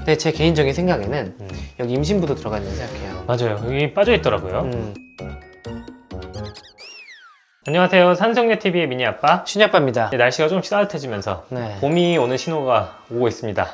근데 제 개인적인 생각에는 여기 임신부도 들어가 있는 생각해요. 맞아요. 여기 빠져 있더라고요. 안녕하세요. 산성녀TV의 미니 아빠 신이 아빠입니다. 날씨가 조금씩 따뜻해지면서 네. 봄이 오는 신호가 오고 있습니다.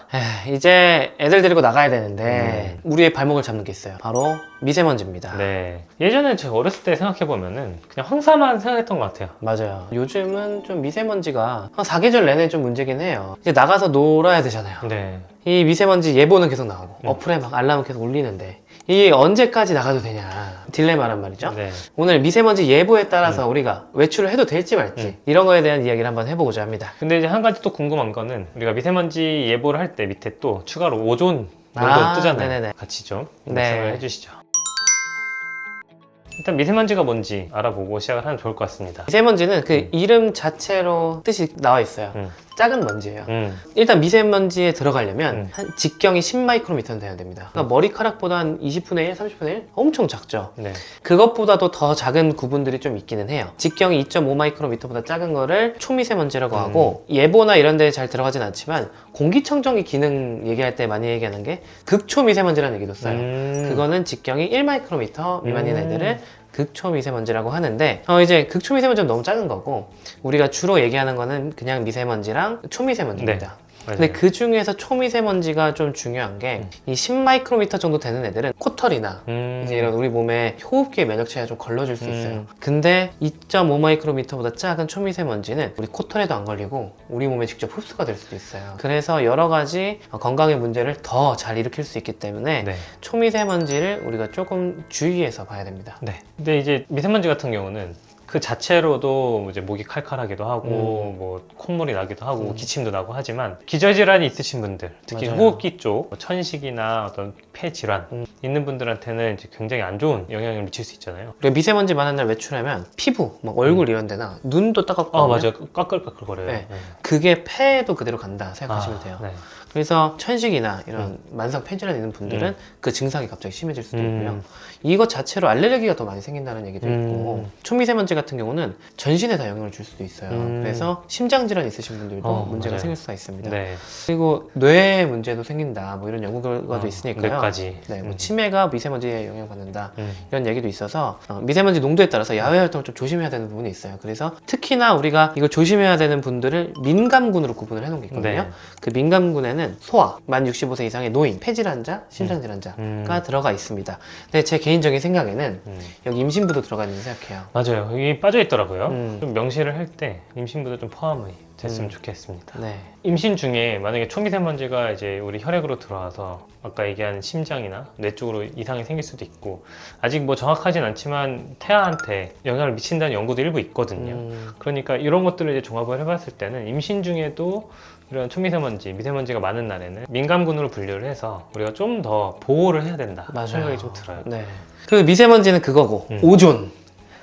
이제 애들 데리고 나가야 되는데 우리의 발목을 잡는 게 있어요. 바로 미세먼지입니다. 네. 예전에 제가 어렸을 때 생각해보면은 그냥 황사만 생각했던 것 같아요. 맞아요. 요즘은 좀 미세먼지가 한 4계절 내내 좀 문제긴 해요. 이제 나가서 놀아야 되잖아요. 네. 이 미세먼지 예보는 계속 나오고 어플에 막 알람은 계속 울리는데 이게 언제까지 나가도 되냐 딜레마란 말이죠. 네. 오늘 미세먼지 예보에 따라서 우리가 외출을 해도 될지 말지 이런 거에 대한 이야기를 한번 해보고자 합니다. 근데 이제 한 가지 또 궁금한 거는 우리가 미세먼지 예보를 할 때 밑에 또 추가로 오존 농도 뜨잖아요. 네네네. 같이 좀 네. 설명을 해주시죠. 일단 미세먼지가 뭔지 알아보고 시작을 하면 좋을 것 같습니다. 미세먼지는 그 이름 자체로 뜻이 나와 있어요. 작은 먼지예요. 일단 미세먼지에 들어가려면 한 직경이 10마이크로미터는 돼야 됩니다. 그러니까 머리카락보다 한 20분의 1, 30분의 1? 엄청 작죠. 네. 그것보다도 더 작은 구분들이 좀 있기는 해요. 직경이 2.5마이크로미터보다 작은 거를 초미세먼지라고 하고 예보나 이런 데에 잘 들어가진 않지만 공기청정기 기능 얘기할 때 많이 얘기하는 게 극초미세먼지라는 얘기도 써요. 그거는 직경이 1마이크로미터 미만인 애들을 극초미세먼지라고 하는데 이제 극초미세먼지는 너무 작은 거고 우리가 주로 얘기하는 거는 그냥 미세먼지랑 초미세먼지입니다. 네. 근데 그 중에서 초미세먼지가 좀 중요한 게 이 10마이크로미터 정도 되는 애들은 코털이나 이제 이런 우리 몸에 호흡기의 면역체가 좀 걸러줄 수 있어요. 근데 2.5마이크로미터보다 작은 초미세먼지는 우리 코털에도 안 걸리고 우리 몸에 직접 흡수가 될 수도 있어요. 그래서 여러 가지 건강의 문제를 더 잘 일으킬 수 있기 때문에 네. 초미세먼지를 우리가 조금 주의해서 봐야 됩니다. 네. 근데 이제 미세먼지 같은 경우는 그 자체로도 이제 목이 칼칼하기도 하고 뭐 콧물이 나기도 하고 기침도 나고 하지만 기저질환이 있으신 분들 특히 맞아요. 호흡기 쪽 천식이나 어떤 폐 질환 있는 분들한테는 이제 굉장히 안 좋은 영향을 미칠 수 있잖아요. 그리고 미세먼지 많은 날 외출하면 피부, 막 얼굴 이런 데나 눈도 따갑거든요. 맞아요. 까끌까끌거려요. 네. 그게 폐에도 그대로 간다 생각하시면 돼요. 네. 그래서 천식이나 이런 만성 폐질환 있는 분들은 그 증상이 갑자기 심해질 수도 있고요. 이것 자체로 알레르기가 더 많이 생긴다는 얘기도 있고 초미세먼지 같은 경우는 전신에 다 영향을 줄 수도 있어요. 그래서 심장질환 있으신 분들도 문제가 맞아요. 생길 수가 있습니다. 네. 그리고 뇌 문제도 생긴다 뭐 이런 연구 결과도 있으니까요. 뇌까지. 네, 뭐 치매가 미세먼지에 영향받는다 이런 얘기도 있어서 미세먼지 농도에 따라서 야외 활동을 좀 조심해야 되는 부분이 있어요. 그래서 특히나 우리가 이걸 조심해야 되는 분들을 민감군으로 구분을 해놓은 게 있거든요. 네. 그 민감군에는 소아, 만 65세 이상의 노인, 폐질환자, 심장질환자가 들어가 있습니다. 근데 제 개인적인 생각에는 여기 임신부도 들어가 있는 생각해요. 맞아요. 여기 빠져 있더라고요. 좀 명시를 할 때 임신부도 좀 포함이 됐으면 좋겠습니다. 네. 임신 중에 만약에 초미세먼지가 이제 우리 혈액으로 들어와서 아까 얘기한 심장이나 뇌 쪽으로 이상이 생길 수도 있고 아직 뭐 정확하진 않지만 태아한테 영향을 미친다는 연구도 일부 있거든요. 그러니까 이런 것들을 이제 종합을 해봤을 때는 임신 중에도 이런 초미세먼지, 미세먼지가 많은 날에는 민감군으로 분류를 해서 우리가 좀 더 보호를 해야 된다 맞아요. 생각이 좀 들어요. 네. 그 미세먼지는 그거고 오존.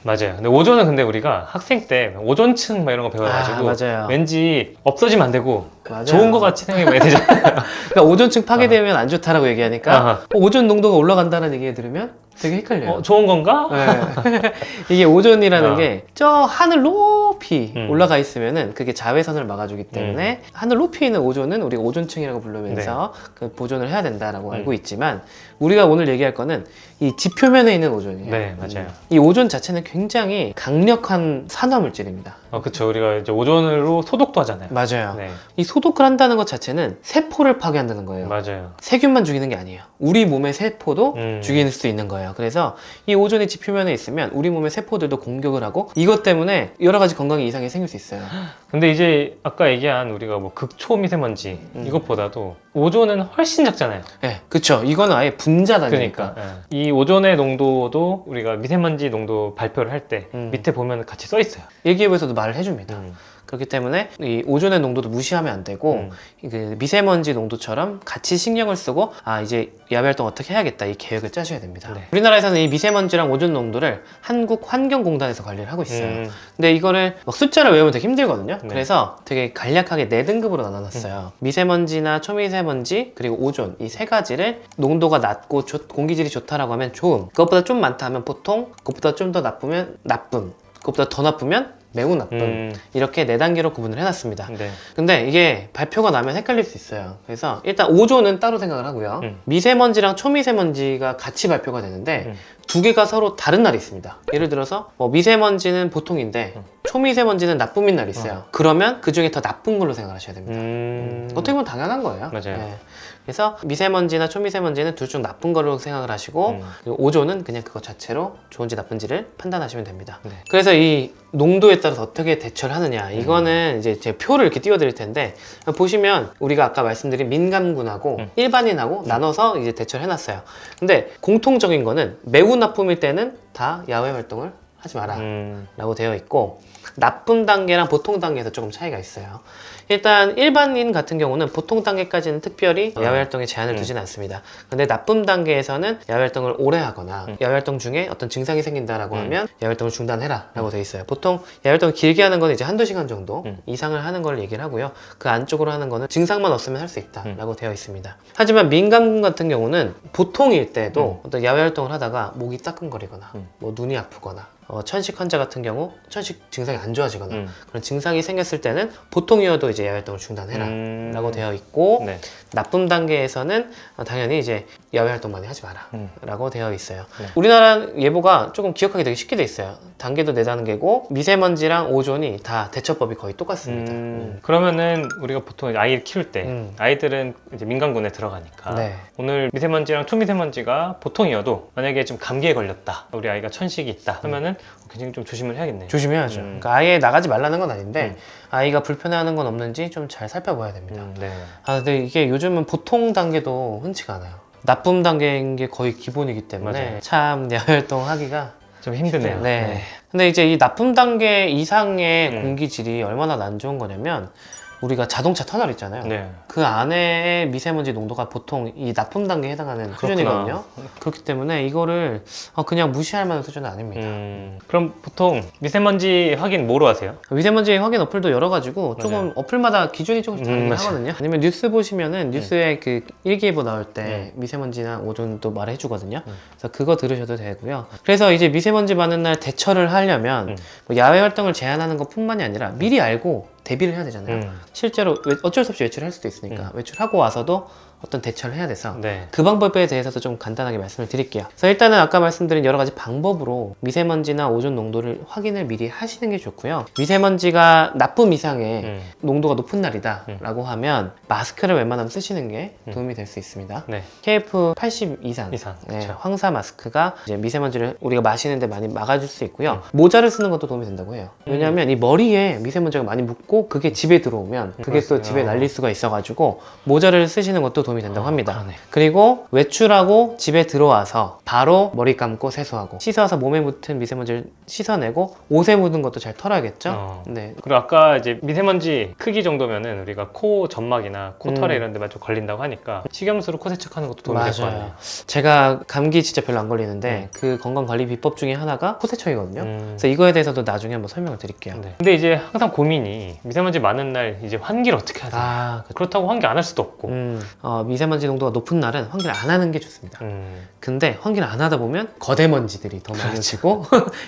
맞아요. 근데 오존은 근데 우리가 학생 때 오존층 막 이런 거 배워가지고 맞아요. 왠지 없어지면 안 되고 맞아요. 좋은 거 같이 생각이 많이 되잖아요. 그러니까 오존층 파괴되면 안 좋다라고 얘기하니까 아하. 오존 농도가 올라간다는 얘기 들으면 되게 헷갈려요. 좋은 건가? 네. 이게 오존이라는 어. 게 저 하늘 높이 올라가 있으면은 그게 자외선을 막아주기 때문에 하늘 높이 있는 오존은 우리가 오존층이라고 부르면서 그 보존을 해야 된다라고 알고 있지만 우리가 오늘 얘기할 거는 이 지표면에 있는 오존이에요. 네, 맞아요. 이 오존 자체는 굉장히 강력한 산화물질입니다. 그쵸. 우리가 이제 오존으로 소독도 하잖아요. 맞아요. 네, 이 소독을 한다는 것 자체는 세포를 파괴한다는 거예요. 맞아요. 세균만 죽이는 게 아니에요. 우리 몸의 세포도 죽일 수 있는 거예요. 그래서 이 오존이 지표면에 있으면 우리 몸의 세포들도 공격을 하고 이것 때문에 여러 가지 건강에 이상이 생길 수 있어요. 근데 이제 아까 얘기한 우리가 뭐 극초미세먼지 이것보다도 오존은 훨씬 작잖아요. 네, 그쵸. 이거는 아예 분자다니까. 그러니까 이 오존의 농도도 우리가 미세먼지 농도 발표를 할 때 밑에 보면 같이 써 있어요. 일기예보에서도 말을 해줍니다. 그렇기 때문에 이 오존의 농도도 무시하면 안 되고 그 미세먼지 농도처럼 같이 신경을 쓰고 이제 야외 활동 어떻게 해야겠다 이 계획을 짜셔야 됩니다. 네. 우리나라에서는 이 미세먼지랑 오존 농도를 한국환경공단에서 관리를 하고 있어요. 근데 이거를 막 숫자를 외우면 되게 힘들거든요. 네. 그래서 되게 간략하게 4등급으로 나눠놨어요. 미세먼지나 초미세먼지 그리고 오존 이 세 가지를 농도가 낮고 공기질이 좋다라고 하면 좋음, 그것보다 좀 많다 하면 보통, 그것보다 좀 더 나쁘면 나쁨, 그것보다 더 나쁘면 매우 나쁨 이렇게 4단계로 구분을 해놨습니다. 네. 근데 이게 발표가 나면 헷갈릴 수 있어요. 그래서 일단 오존은 따로 생각을 하고요. 미세먼지랑 초미세먼지가 같이 발표가 되는데 두 개가 서로 다른 날이 있습니다. 예를 들어서 뭐 미세먼지는 보통인데 초미세먼지는 나쁨인 날이 있어요. 그러면 그 중에 더 나쁜 걸로 생각하셔야 됩니다. 어떻게 보면 당연한 거예요. 맞아요. 네. 그래서 미세먼지나 초미세먼지는 둘 중 나쁜 걸로 생각을 하시고 그리고 오존은 그냥 그것 자체로 좋은지 나쁜지를 판단하시면 됩니다. 네. 그래서 이 농도에 따라서 어떻게 대처를 하느냐 이거는 이제 제 표를 이렇게 띄워드릴 텐데 보시면 우리가 아까 말씀드린 민감군하고 일반인하고 나눠서 이제 대처를 해놨어요. 근데 공통적인 거는 매우 나쁨일 때는 다 야외 활동을 하지 마라 라고 되어 있고 나쁨 단계랑 보통 단계에서 조금 차이가 있어요. 일단 일반인 같은 경우는 보통 단계까지는 특별히 야외 활동에 제한을 두지는 않습니다. 근데 나쁨 단계에서는 야외 활동을 오래 하거나 야외 활동 중에 어떤 증상이 생긴다라고 하면 야외 활동을 중단해라 라고 되어 있어요. 보통 야외 활동을 길게 하는 건 이제 한두 시간 정도 이상을 하는 걸 얘기를 하고요. 그 안쪽으로 하는 거는 증상만 없으면 할 수 있다 라고 되어 있습니다. 하지만 민감군 같은 경우는 보통일 때도 어떤 야외 활동을 하다가 목이 따끔거리거나 뭐 눈이 아프거나 천식 환자 같은 경우 천식 증상이 안 좋아지거나 그런 증상이 생겼을 때는 보통이어도 이제 야외 활동을 중단해라 라고 되어 있고 네. 나쁨 단계에서는 당연히 이제 야외 활동 많이 하지 마라 라고 되어 있어요. 네. 우리나라 예보가 조금 기억하기 되게 쉽게 돼 있어요. 단계도 4단계고 미세먼지랑 오존이 다 대처법이 거의 똑같습니다. 그러면은 우리가 보통 아이를 키울 때 아이들은 이제 민간군에 들어가니까 네. 오늘 미세먼지랑 초미세먼지가 보통이어도 만약에 좀 감기에 걸렸다 우리 아이가 천식이 있다 하면은 굉장히 좀 조심을 해야겠네요. 조심해야죠. 그러니까 아예 나가지 말라는 건 아닌데 아이가 불편해하는 건 없는지 좀 잘 살펴봐야 됩니다. 네. 근데 이게 요즘은 보통 단계도 흔치가 않아요. 나쁨 단계인 게 거의 기본이기 때문에 맞아요. 참 야외 활동하기가 좀 힘드네요. 네. 근데 이제 이 나쁨 단계 이상의 공기질이 얼마나 안 좋은 거냐면 우리가 자동차 터널 있잖아요. 네. 그 안에 미세먼지 농도가 보통 이 나쁨 단계에 해당하는 수준이거든요. 그렇기 때문에 이거를 그냥 무시할 만한 수준은 아닙니다. 그럼 보통 미세먼지 확인 뭐로 하세요? 미세먼지 확인 어플도 여러 가지고 조금 어플마다 기준이 조금씩 다르긴 맞아요. 하거든요. 아니면 뉴스 보시면은 뉴스에 그 일기예보 나올 때 미세먼지나 오존도 말해주거든요. 그래서 그거 들으셔도 되고요. 그래서 이제 미세먼지 많은 날 대처를 하려면 뭐 야외 활동을 제한하는 것뿐만이 아니라 미리 알고 대비를 해야 되잖아요. 실제로 어쩔 수 없이 외출을 할 수도 있으니까 외출하고 와서도 어떤 대처를 해야 돼서 네. 그 방법에 대해서도 좀 간단하게 말씀을 드릴게요. 그래서 일단은 아까 말씀드린 여러 가지 방법으로 미세먼지나 오존 농도를 확인을 미리 하시는 게 좋고요. 미세먼지가 나쁨 이상의 농도가 높은 날이다 라고 하면 마스크를 웬만하면 쓰시는 게 도움이 될 수 있습니다. 네. KF80 이상, 네, 그렇죠. 황사 마스크가 이제 미세먼지를 우리가 마시는데 많이 막아줄 수 있고요. 모자를 쓰는 것도 도움이 된다고 해요. 왜냐하면 이 머리에 미세먼지가 많이 묻고 그게 집에 들어오면 그게 또 그렇어요. 집에 날릴 수가 있어가지고 모자를 쓰시는 것도 도움이 된다고 합니다. 그러네. 그리고 외출하고 집에 들어와서 바로 머리 감고 세수하고 씻어서 몸에 묻은 미세먼지를 씻어내고 옷에 묻은 것도 잘 털어야겠죠. 네. 그리고 아까 이제 미세먼지 크기 정도면은 우리가 코 점막이나 코털에 이런 데만 좀 걸린다고 하니까 식염수로 코 세척하는 것도 도움이 될 것 같네요. 제가 감기 진짜 별로 안 걸리는데 그 건강관리 비법 중에 하나가 코 세척이거든요. 그래서 이거에 대해서도 나중에 한번 설명을 드릴게요. 네. 근데 이제 항상 고민이 미세먼지 많은 날 이제 환기를 어떻게 하지? 그렇다고 환기 안 할 수도 없고. 미세먼지 농도가 높은 날은 환기를 안 하는 게 좋습니다. 근데 환기를 안 하다 보면 거대 먼지들이 더 많아지고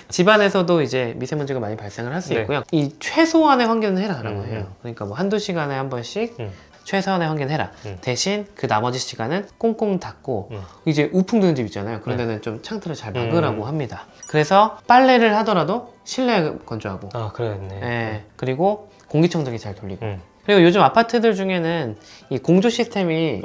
집안에서도 이제 미세먼지가 많이 발생을 할 수 네. 있고요. 이 최소한의 환기는 해라라고 해요. 그러니까 뭐 한두 시간에 한 번씩 최소한의 환기는 해라. 대신 그 나머지 시간은 꽁꽁 닫고 이제 우풍 드는 집 있잖아요. 그런 데는 좀 창틀을 잘 막으라고 합니다. 그래서 빨래를 하더라도 실내 건조하고 그러겠네. 네. 그리고 공기청정기 잘 돌리고 그리고 요즘 아파트들 중에는 이 공조 시스템이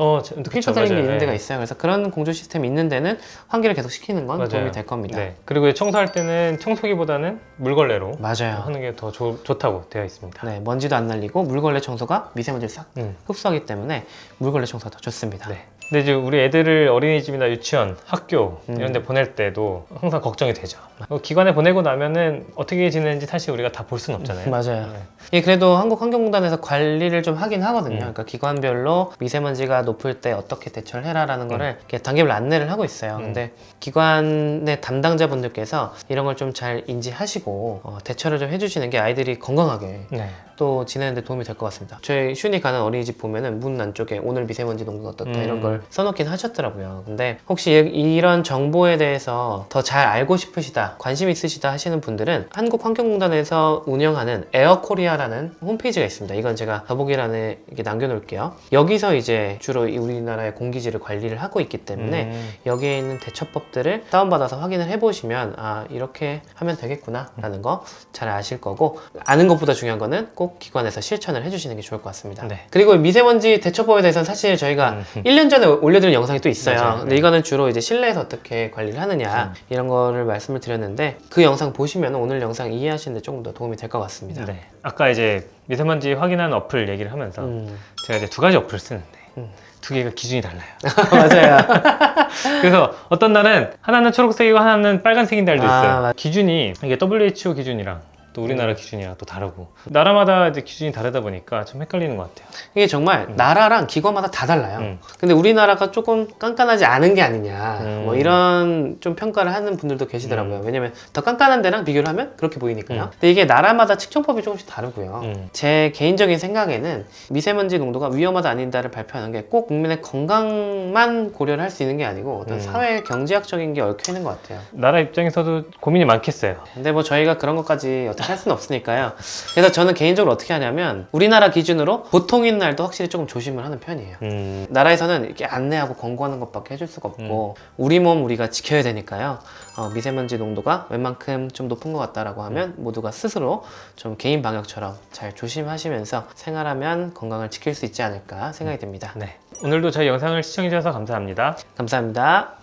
필터 달린 게 있는 데가 있어요. 그래서 그런 공조 시스템이 있는 데는 환기를 계속 시키는 건 도움이 될 겁니다. 네. 그리고 청소할 때는 청소기보다는 물걸레로 맞아요. 하는 게 더 좋다고 되어 있습니다. 네, 먼지도 안 날리고 물걸레 청소가 미세먼지를 싹 흡수하기 때문에 물걸레 청소가 더 좋습니다. 네. 근데 이제 우리 애들을 어린이집이나 유치원, 학교 이런 데 보낼 때도 항상 걱정이 되죠. 기관에 보내고 나면은 어떻게 지내는지 사실 우리가 다 볼 수는 없잖아요. 맞아요. 네. 예, 그래도 한국환경공단에서 관리를 좀 하긴 하거든요. 그러니까 기관별로 미세먼지가 높을 때 어떻게 대처를 해라라는 거를 이렇게 단계별로 안내를 하고 있어요. 근데 기관의 담당자분들께서 이런 걸 좀 잘 인지하시고 대처를 좀 해주시는 게 아이들이 건강하게 생각도 지내는데 도움이 될 것 같습니다. 저희 슌이 가는 어린이집 보면은 문 안쪽에 오늘 미세먼지 농도가 어떻다 이런 걸 써놓긴 하셨더라고요. 근데 혹시 이런 정보에 대해서 더 잘 알고 싶으시다, 관심 있으시다 하시는 분들은 한국환경공단에서 운영하는 에어코리아라는 홈페이지가 있습니다. 이건 제가 더보기란에 이렇게 남겨놓을게요. 여기서 이제 주로 우리나라의 공기질을 관리를 하고 있기 때문에 여기에 있는 대처법들을 다운받아서 확인을 해보시면 아 이렇게 하면 되겠구나 라는 거 잘 아실 거고, 아는 것보다 중요한 거는 꼭 기관에서 실천을 해주시는 게 좋을 것 같습니다. 네. 그리고 미세먼지 대처법에 대해서는 사실 저희가 1년 전에 올려드린 영상이 또 있어요. 맞아요. 근데 이거는 주로 이제 실내에서 어떻게 관리를 하느냐 이런 거를 말씀을 드렸는데, 그 영상 보시면 오늘 영상 이해하시는 데 조금 더 도움이 될 것 같습니다. 네. 아까 이제 미세먼지 확인하는 어플 얘기를 하면서 제가 이제 2가지 어플을 쓰는데 2개가 기준이 달라요. 맞아요. 그래서 어떤 날은 하나는 초록색이고 하나는 빨간색인 날도 있어요. 맞- 기준이 이게 WHO 기준이랑 또 우리나라 기준이랑 또 다르고 나라마다 이제 기준이 다르다 보니까 좀 헷갈리는 것 같아요. 이게 정말 나라랑 기관마다 다 달라요. 근데 우리나라가 조금 깐깐하지 않은 게 아니냐 뭐 이런 좀 평가를 하는 분들도 계시더라고요. 왜냐면 더 깐깐한 데랑 비교를 하면 그렇게 보이니까요. 근데 이게 나라마다 측정법이 조금씩 다르고요. 제 개인적인 생각에는 미세먼지 농도가 위험하다 아니다를 발표하는 게 꼭 국민의 건강만 고려를 할 수 있는 게 아니고 어떤 사회 경제학적인 게 얽혀 있는 것 같아요. 나라 입장에서도 고민이 많겠어요. 근데 뭐 저희가 그런 것까지 어떻게 할 수는 없으니까요. 그래서 저는 개인적으로 어떻게 하냐면 우리나라 기준으로 보통인 날도 확실히 조금 조심을 하는 편이에요. 나라에서는 이렇게 안내하고 권고하는 것밖에 해줄 수가 없고 우리 몸 우리가 지켜야 되니까요. 미세먼지 농도가 웬만큼 좀 높은 것 같다라고 하면 모두가 스스로 좀 개인 방역처럼 잘 조심하시면서 생활하면 건강을 지킬 수 있지 않을까 생각이 듭니다. 네. 오늘도 저희 영상을 시청해주셔서 감사합니다. 감사합니다.